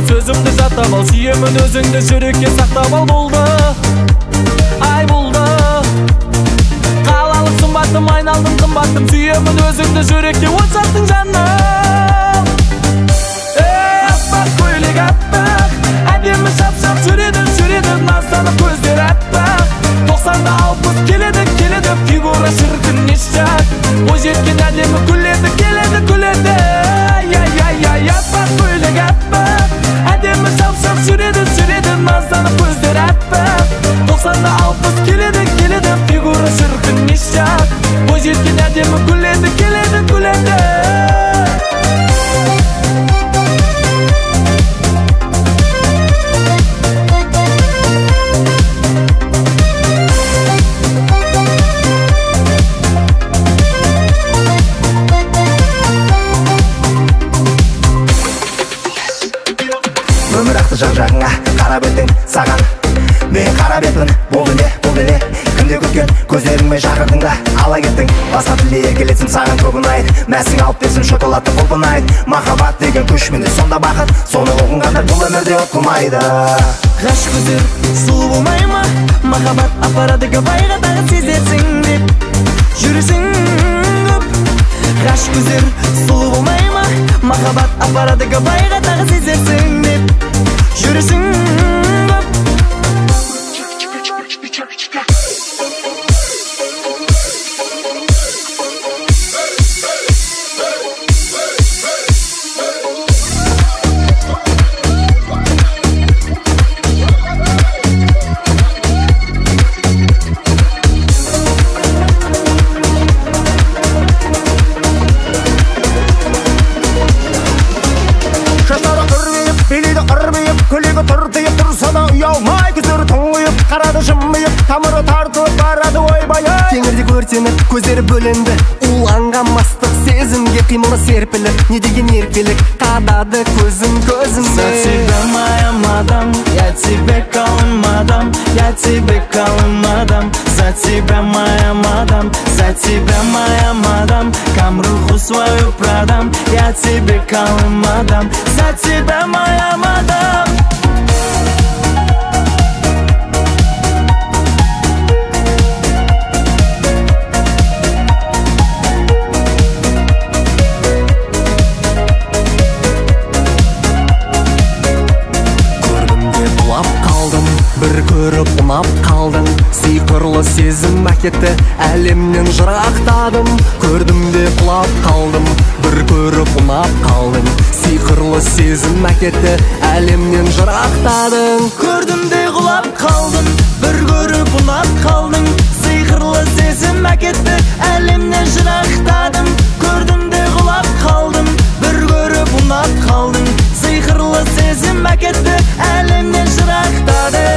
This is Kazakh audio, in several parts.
Сөзімді жаттап ал, сүйемін өзіңді жүрекке сақтап ал. Болды, ай болды, қалалық сымбаттым, айналдым қымбаттым. Сүйемін өзіңді жүрекке от жаттың жаным. Аппақ көйлек аппақ, әдемі шап-шап жүреді, назданып көздер аппақ. 90-да 60 келеді, фигура шіркін нешак. Бойжеткен әдемі күледі, күледі. Ай, аппақ көйлек аппақ, әдемі шап-шап жүреді, назданып көздер аппақ. 90-да 60 келеді, фигура шіркін нешак. Бойжеткен әдемі күледі, күледі. Өмір ақты жан-жағыңа қарап өттің саған. Мен қарап етмін, бұл не кімде күткен көздеріңмен шақырдың да ала кеттің. Басқа тілде еркелетсін саған көп ұнайды, мәсің алып берсін шоколадты құлпынайды. Махаббат деген күш менде сонда бақыт, соны ұғынғандар бұл өмірде ұтылмайды. Ғаш көздер сұлу болмай ма, махаббат апарады гавайға тағы сезесің деп жүресің көп. Ғаш көздер сұлу болмай ма, махаббат апарады гавайға тағы сезесің деп жүресің көп. Күлегі тұртиып тұрса да ұялмай, көздері тұңғиып қарады жымиып, тамыры тартылып барады ойбай. Теңірде көрсеніп көздері бөленді, уланған мастық сезімге қимылы серпіліп, не деген еркелік қадады көзімде. За тебя, моя мадам, я тебе calling мадам, я тебе calling мадам. За тебя, моя мадам, за тебя, моя мадам, камруху свою продам. Я тебе calling мадам, за тебя, моя мадам. Бір көріп ұнап қалдың, сиқырлы сезім әкетті, әлемнен жырақтадым. Көрдім де құлап қалдым, бір көріп ұнап қалдың, сиқырлы сезім әкетті, әлемнен жырақтадың. Көрдім де құлап қалдым, бір көріп ұнап қалдың, сиқырлы сезім әкетті, әлемнен жырақтадым. Көрдім де құлап қалдым, бір көріп ұнап қалдың, сиқырлы сезім әкетті, әлемнен жырақтадың.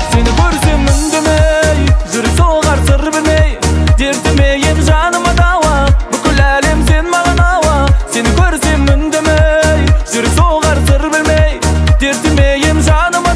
Seni görsem ündümey, жүрек соғар сыр білмей, дертіме ем жаныма дауа, бүкіл әлем сен маған ауа. Seni görsem ündümey, жүрек соғар сыр білмей, дертіме ем жаныма